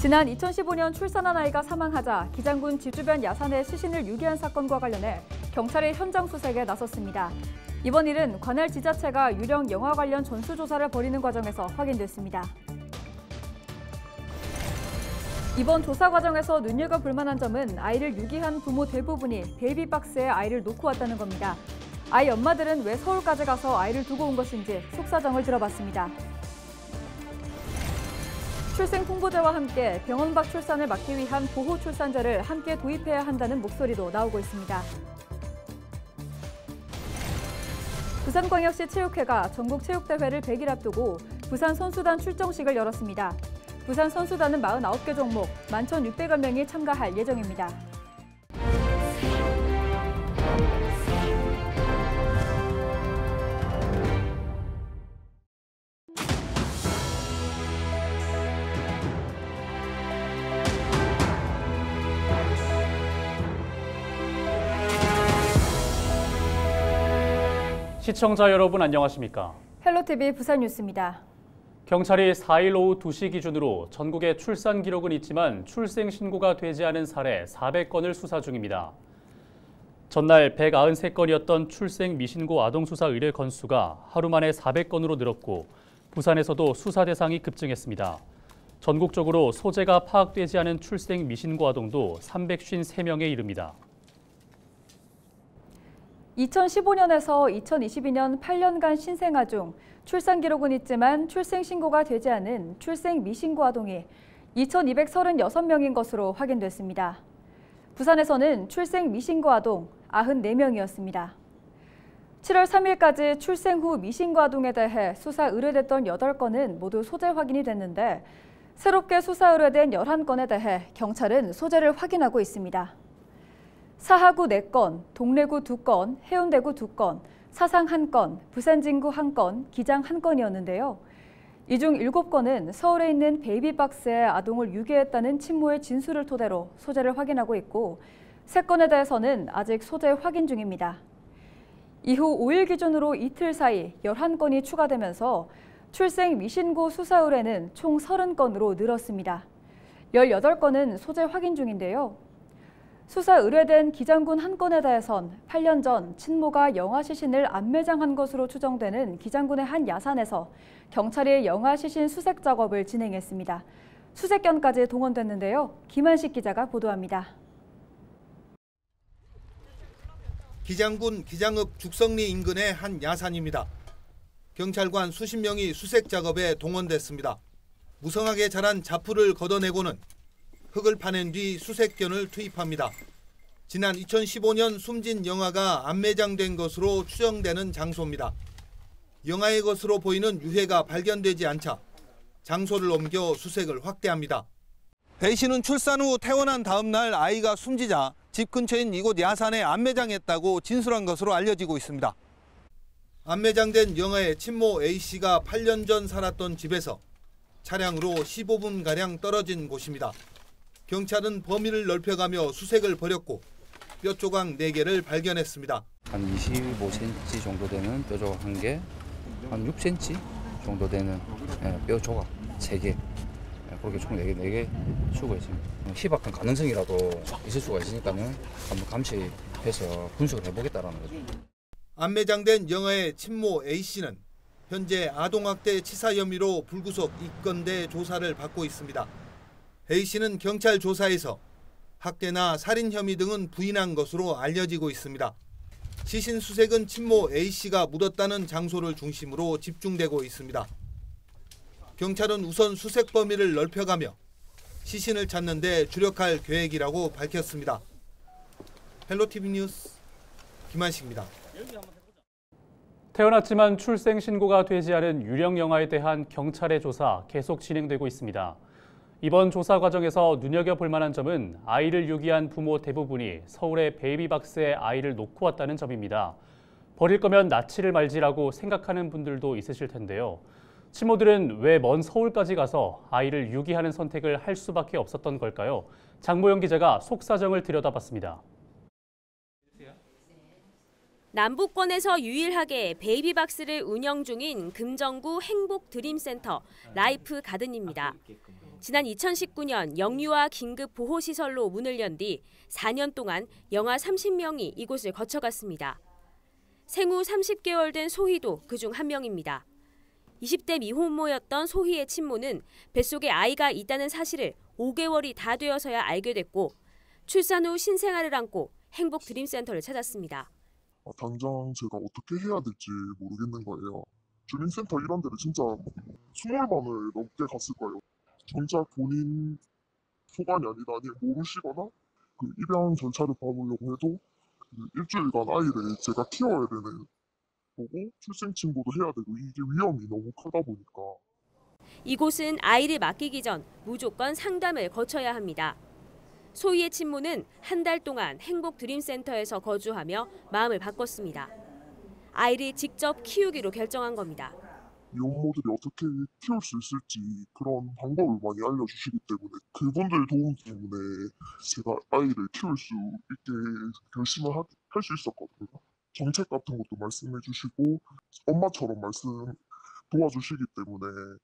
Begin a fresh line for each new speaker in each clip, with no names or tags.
지난 2015년 출산한 아이가 사망하자 기장군 지주변 야산에 시신을 유기한 사건과 관련해 경찰이 현장 수색에 나섰습니다. 이번 일은 관할 지자체가 유령 영화 관련 전수조사를 벌이는 과정에서 확인됐습니다. 이번 조사 과정에서 눈여겨볼 만한 점은 아이를 유기한 부모 대부분이 베이비박스에 아이를 놓고 왔다는 겁니다. 아이 엄마들은 왜 서울까지 가서 아이를 두고 온 것인지 속사정을 들어봤습니다. 출생통보제와 함께 병원 밖 출산을 막기 위한 보호출산제를 함께 도입해야 한다는 목소리도 나오고 있습니다. 부산광역시 체육회가 전국체육대회를 100일 앞두고 부산 선수단 출정식을 열었습니다. 부산 선수단은 49개 종목, 11,600여 명이 참가할 예정입니다.
시청자 여러분 안녕하십니까?
헬로티비 부산뉴스입니다.
경찰이 4일 오후 2시 기준으로 전국에 출산 기록은 있지만 출생 신고가 되지 않은 사례 400건을 수사 중입니다. 전날 193건이었던 출생 미신고 아동 수사 의뢰 건수가 하루 만에 400건으로 늘었고 부산에서도 수사 대상이 급증했습니다. 전국적으로 소재가 파악되지 않은 출생 미신고 아동도 353명에 이릅니다.
2015년에서 2022년 8년간 신생아 중 출산 기록은 있지만 출생 신고가 되지 않은 출생 미신고 아동이 2,236명인 것으로 확인됐습니다. 부산에서는 출생 미신고 아동 94명이었습니다. 7월 3일까지 출생 후 미신고 아동에 대해 수사 의뢰됐던 8건은 모두 소재 확인이 됐는데 새롭게 수사 의뢰된 11건에 대해 경찰은 소재를 확인하고 있습니다. 사하구 4건, 동래구 2건, 해운대구 2건, 사상 1건, 부산 진구 1건, 기장 1건이었는데요. 이 중 7건은 서울에 있는 베이비박스에 아동을 유기했다는 친모의 진술을 토대로 소재를 확인하고 있고 3건에 대해서는 아직 소재 확인 중입니다. 이후 5일 기준으로 이틀 사이 11건이 추가되면서 출생 미신고 수사 의뢰는 총 30건으로 늘었습니다. 18건은 소재 확인 중인데요. 수사 의뢰된 기장군 1건에 대해선 8년 전 친모가 영아 시신을 안매장한 것으로 추정되는 기장군의 한 야산에서 경찰이 영아 시신 수색 작업을 진행했습니다. 수색견까지 동원됐는데요. 김한식 기자가 보도합니다.
기장군 기장읍 죽성리 인근의 한 야산입니다. 경찰관 수십 명이 수색 작업에 동원됐습니다. 무성하게 자란 자풀을 걷어내고는 흙을 파낸 뒤 수색견을 투입합니다. 지난 2015년 숨진 영아가 안매장된 것으로 추정되는 장소입니다. 영아의 것으로 보이는 유해가 발견되지 않자 장소를 옮겨 수색을 확대합니다. A 씨는 출산 후 퇴원한 다음 날 아이가 숨지자 집 근처인 이곳 야산에 안매장했다고 진술한 것으로 알려지고 있습니다. 안매장된 영아의 친모 A 씨가 8년 전 살았던 집에서 차량으로 15분가량 떨어진 곳입니다. 경찰은 범위를 넓혀가며 수색을 벌였고 뼈 조각 4개를 발견했습니다.
한 25cm 정도 되는 뼈 조각 1개, 한 6cm 정도 되는 뼈 조각 3개, 그렇게 총 4개 추구했습니다. 희박한 가능성이라도 있을 수가 있으니까는 한번 감시해서 분석을 해보겠다라는 거죠.
안매장된 영아의 친모 A 씨는 현재 아동학대 치사 혐의로 불구속 입건돼 조사를 받고 있습니다. A 씨는 경찰 조사에서 학대나 살인 혐의 등은 부인한 것으로 알려지고 있습니다. 시신 수색은 친모 A 씨가 묻었다는 장소를 중심으로 집중되고 있습니다. 경찰은 우선 수색 범위를 넓혀가며 시신을 찾는 데 주력할 계획이라고 밝혔습니다. 헬로티비 뉴스 김한식입니다.
태어났지만 출생 신고가 되지 않은 유령 영아에 대한 경찰의 조사 계속 진행되고 있습니다. 이번 조사 과정에서 눈여겨볼 만한 점은 아이를 유기한 부모 대부분이 서울의 베이비박스에 아이를 놓고 왔다는 점입니다. 버릴 거면 낯을 말지라고 생각하는 분들도 있으실 텐데요. 친모들은 왜 먼 서울까지 가서 아이를 유기하는 선택을 할 수밖에 없었던 걸까요? 장모영 기자가 속사정을 들여다봤습니다.
남부권에서 유일하게 베이비박스를 운영 중인 금정구 행복드림센터 라이프 가든입니다. 지난 2019년 영유아 긴급 보호시설로 문을 연 뒤 4년 동안 영아 30명이 이곳을 거쳐갔습니다. 생후 30개월 된 소희도 그중 한 명입니다. 20대 미혼모였던 소희의 친모는 뱃속에 아이가 있다는 사실을 5개월이 다 되어서야 알게 됐고 출산 후 신생아를 안고 행복드림센터를 찾았습니다.
당장 제가 어떻게 해야 될지 모르겠는 거예요. 주민센터 이런 데를 진짜 20번을 넘게 갔을 거예요. 정작 본인 소관이 아니다 아니 모르시거나 그 입양 절차를 밟으려고 해도 그 일주일간 아이를 제가 키워야 되는 거고 출생 신고도 해야 되고 이게 위험이 너무 크다 보니까.
이곳은 아이를 맡기기 전 무조건 상담을 거쳐야 합니다. 소희의 친모는 한 달 동안 행복드림센터에서 거주하며 마음을 바꿨습니다. 아이를 직접 키우기로 결정한 겁니다.
미혼모들이 어떻게 키울 수 있을지 그런 방법을 많이 알려주시기 때문에 그분들 도움 때문에 제가 아이를 키울 수 있게 결심을 할 수 있었거든요. 정책 같은 것도 말씀해 주시고 엄마처럼 도와주시기 때문에.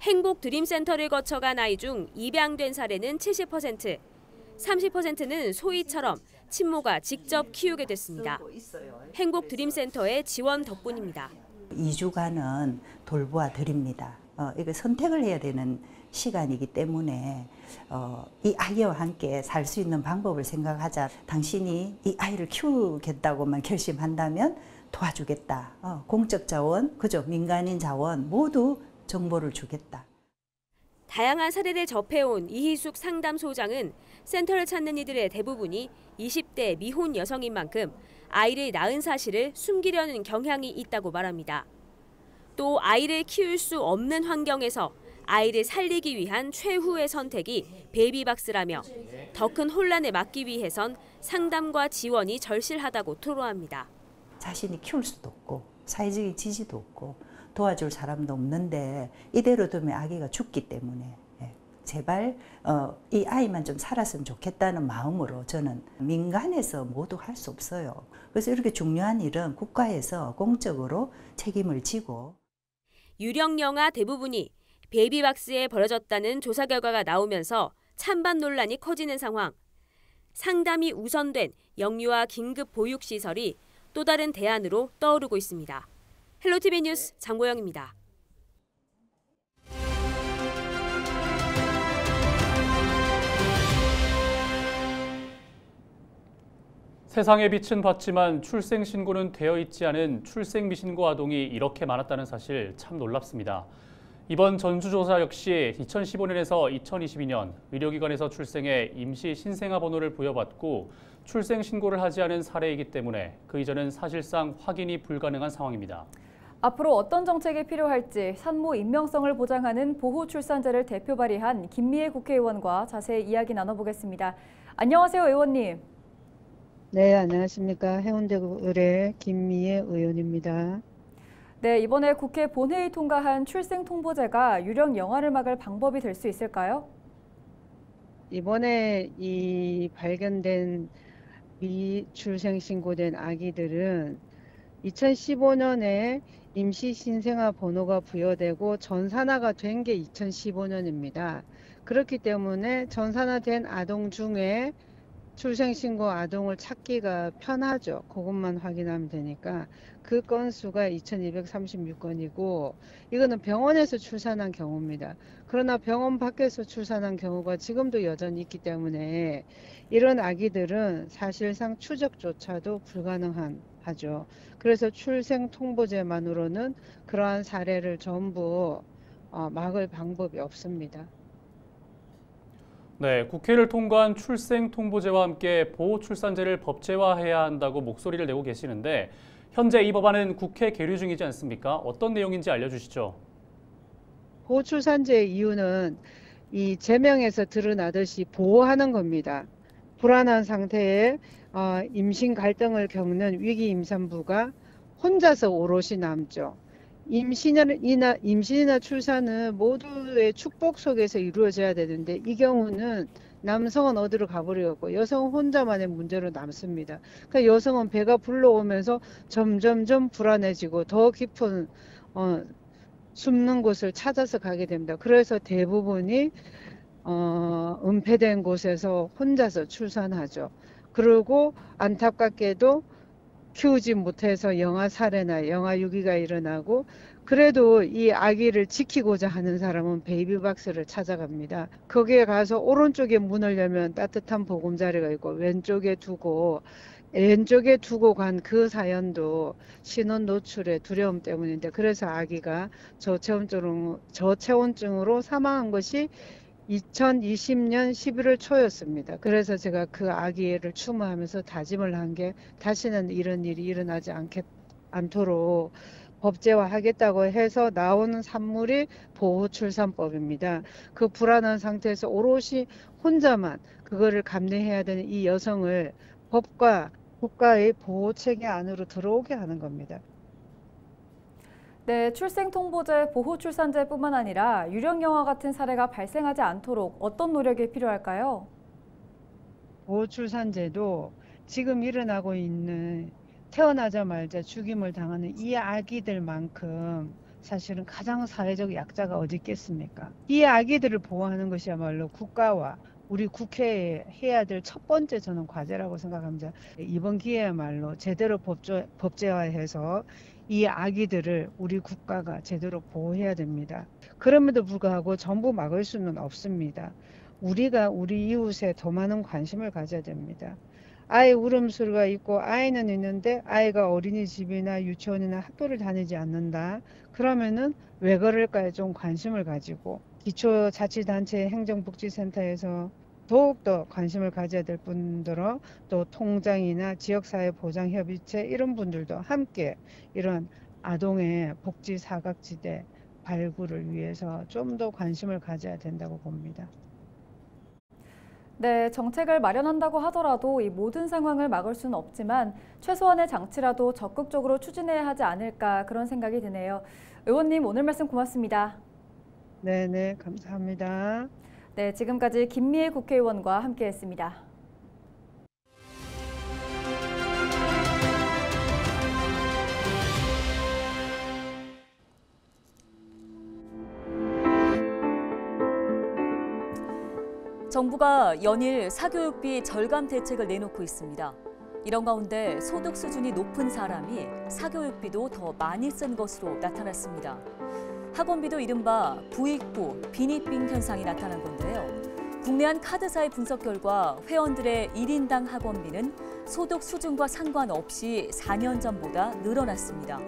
행복드림센터를 거쳐간 아이 중 입양된 사례는 70%, 30%는 소희처럼 친모가 직접 키우게 됐습니다. 행복드림센터의 지원 덕분입니다.
2주간은 돌보아 드립니다. 이거 선택을 해야 되는 시간이기 때문에 이 아이와 함께 살 수 있는 방법을 생각하자. 당신이 이 아이를 키우겠다고만 결심한다면 도와주겠다. 공적 자원, 그죠? 민간인 자원 모두 정보를 주겠다.
다양한 사례를 접해온 이희숙 상담소장은 센터를 찾는 이들의 대부분이 20대 미혼 여성인 만큼 아이를 낳은 사실을 숨기려는 경향이 있다고 말합니다. 또 아이를 키울 수 없는 환경에서 아이를 살리기 위한 최후의 선택이 베이비박스라며 더 큰 혼란을 막기 위해선 상담과 지원이 절실하다고 토로합니다.
자신이 키울 수도 없고 사회적인 지지도 없고 도와줄 사람도 없는데 이대로 두면 아기가 죽기 때문에 제발 이 아이만 좀 살았으면 좋겠다는 마음으로 저는 민간에서 모두 할 수 없어요. 그래서 이렇게 중요한 일은 국가에서 공적으로 책임을 지고.
유령 영아 대부분이 베이비박스에 버려졌다는 조사 결과가 나오면서 찬반 논란이 커지는 상황. 상담이 우선된 영유아 긴급 보육시설이 또 다른 대안으로 떠오르고 있습니다. 헬로티비 뉴스 장보영입니다.
세상의 빛은 봤지만 출생신고는 되어 있지 않은 출생미신고 아동이 이렇게 많았다는 사실 참 놀랍습니다. 이번 전수조사 역시 2015년에서 2022년 의료기관에서 출생해 임시 신생아 번호를 부여받고 출생신고를 하지 않은 사례이기 때문에 그 이전은 사실상 확인이 불가능한 상황입니다.
앞으로 어떤 정책이 필요할지 산모 익명성을 보장하는 보호출산제를 대표 발의한 김미애 국회의원과 자세히 이야기 나눠보겠습니다. 안녕하세요, 의원님.
네, 안녕하십니까. 해운대구 의뢰 김미애 의원입니다.
네, 이번에 국회 본회의 통과한 출생통보제가 유령 영아를 막을 방법이 될 수 있을까요?
이번에 이 발견된 미출생 신고된 아기들은 2015년에 임시 신생아 번호가 부여되고 전산화가 된 게 2015년입니다. 그렇기 때문에 전산화된 아동 중에 출생신고 아동을 찾기가 편하죠. 그것만 확인하면 되니까. 그 건수가 2236건이고 이거는 병원에서 출산한 경우입니다. 그러나 병원 밖에서 출산한 경우가 지금도 여전히 있기 때문에 이런 아기들은 사실상 추적조차도 불가능하죠. 그래서 출생통보제만으로는 그러한 사례를 전부 막을 방법이 없습니다.
네, 국회를 통과한 출생통보제와 함께 보호출산제를 법제화해야 한다고 목소리를 내고 계시는데 현재 이 법안은 국회 계류 중이지 않습니까? 어떤 내용인지 알려주시죠.
보호출산제의 이유는 이 제명에서 드러나듯이 보호하는 겁니다. 불안한 상태에 임신 갈등을 겪는 위기 임산부가 혼자서 오롯이 남죠. 임신이나 출산은 모두의 축복 속에서 이루어져야 되는데 이 경우는 남성은 어디로 가버리고 여성은 혼자만의 문제로 남습니다. 그러니까 여성은 배가 불러오면서 점점점 불안해지고 더 깊은 숨는 곳을 찾아서 가게 됩니다. 그래서 대부분이 은폐된 곳에서 혼자서 출산하죠. 그리고 안타깝게도 키우지 못해서 영아 살해나 영아 유기가 일어나고, 그래도 이 아기를 지키고자 하는 사람은 베이비박스를 찾아갑니다. 거기에 가서 오른쪽에 문을 열면 따뜻한 보금자리가 있고 왼쪽에 두고 간 그 사연도 신원 노출의 두려움 때문인데, 그래서 아기가 저체온증으로 사망한 것이 2020년 11월 초였습니다. 그래서 제가 그 아기를 추모하면서 다짐을 한 게, 다시는 이런 일이 일어나지 않도록 법제화하겠다고 해서 나오는 산물이 보호출산법입니다. 그 불안한 상태에서 오롯이 혼자만 그거를 감내해야 되는 이 여성을 법과 국가의 보호체계 안으로 들어오게 하는 겁니다.
네, 출생통보제, 보호출산제뿐만 아니라 유령영화 같은 사례가 발생하지 않도록 어떤 노력이 필요할까요?
보호출산제도 지금 일어나고 있는 태어나자마자 죽임을 당하는 이 아기들만큼 사실은 가장 사회적 약자가 어디 있겠습니까? 이 아기들을 보호하는 것이야말로 국가와 우리 국회에 해야 될 첫 번째 저는 과제라고 생각합니다. 이번 기회야말로 제대로 법제화해서 이 아기들을 우리 국가가 제대로 보호해야 됩니다. 그럼에도 불구하고 전부 막을 수는 없습니다. 우리가 우리 이웃에 더 많은 관심을 가져야 됩니다. 아이 울음소리가 있고 아이는 있는데 아이가 어린이집이나 유치원이나 학교를 다니지 않는다. 그러면은 왜 그럴까에 좀 관심을 가지고 기초자치단체 행정복지센터에서 더욱더 관심을 가져야 될 뿐더러 또 통장이나 지역사회보장협의체 이런 분들도 함께 이런 아동의 복지 사각지대 발굴을 위해서 좀 더 관심을 가져야 된다고 봅니다.
네, 정책을 마련한다고 하더라도 이 모든 상황을 막을 수는 없지만 최소한의 장치라도 적극적으로 추진해야 하지 않을까, 그런 생각이 드네요. 의원님, 오늘 말씀 고맙습니다.
네, 감사합니다.
네, 지금까지 김미애 국회의원과 함께했습니다.
정부가 연일 사교육비 절감 대책을 내놓고 있습니다. 이런 가운데 소득 수준이 높은 사람이 사교육비도 더 많이 쓴 것으로 나타났습니다. 학원비도 이른바 부익부, 빈익빈 현상이 나타난 건데요. 국내 한 카드사의 분석 결과 회원들의 1인당 학원비는 소득 수준과 상관없이 4년 전보다 늘어났습니다.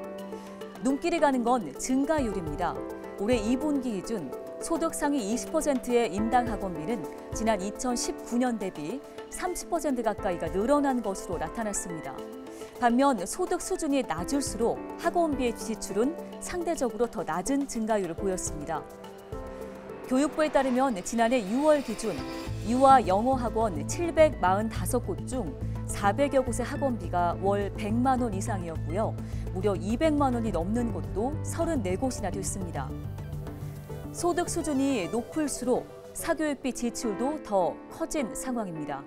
눈길이 가는 건 증가율입니다. 올해 2분기 기준 소득 상위 20%의 인당 학원비는 지난 2019년 대비 30% 가까이가 늘어난 것으로 나타났습니다. 반면 소득 수준이 낮을수록 학원비의 지출은 상대적으로 더 낮은 증가율을 보였습니다. 교육부에 따르면 지난해 6월 기준 유아 영어 학원 745곳 중 400여 곳의 학원비가 월 100만 원 이상이었고요. 무려 200만 원이 넘는 곳도 34곳이나 됐습니다. 소득 수준이 높을수록 사교육비 지출도 더 커진 상황입니다.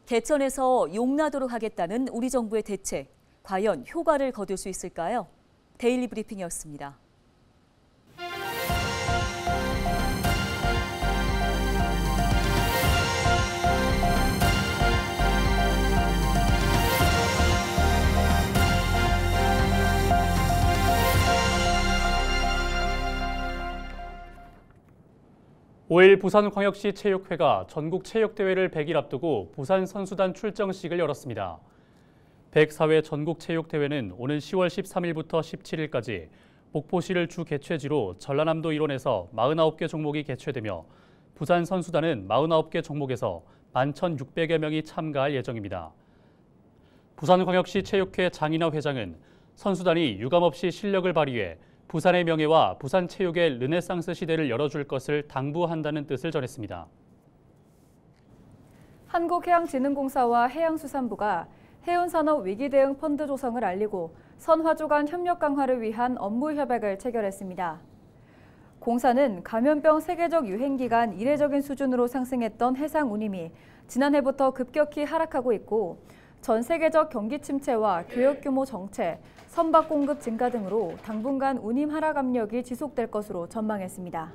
개천에서 용나도록 하겠다는 우리 정부의 대책, 과연 효과를 거둘 수 있을까요? 데일리 브리핑이었습니다.
(5일) 부산광역시 체육회가 전국체육대회를 100일 앞두고 부산 선수단 출정식을 열었습니다. 104회 전국체육대회는 오는 10월 13일부터 17일까지 목포시를 주 개최지로 전라남도 일원에서 49개 종목이 개최되며 부산 선수단은 49개 종목에서 11,600여 명이 참가할 예정입니다. 부산광역시 체육회 장인하 회장은 선수단이 유감없이 실력을 발휘해 부산의 명예와 부산 체육의 르네상스 시대를 열어줄 것을 당부한다는 뜻을 전했습니다.
한국해양진흥공사와 해양수산부가 해운산업 위기대응 펀드 조성을 알리고 선화조 간 협력 강화를 위한 업무 협약을 체결했습니다. 공사는 감염병 세계적 유행 기간 이례적인 수준으로 상승했던 해상 운임이 지난해부터 급격히 하락하고 있고 전 세계적 경기 침체와 교역 규모 정체, 선박 공급 증가 등으로 당분간 운임 하락 압력이 지속될 것으로 전망했습니다.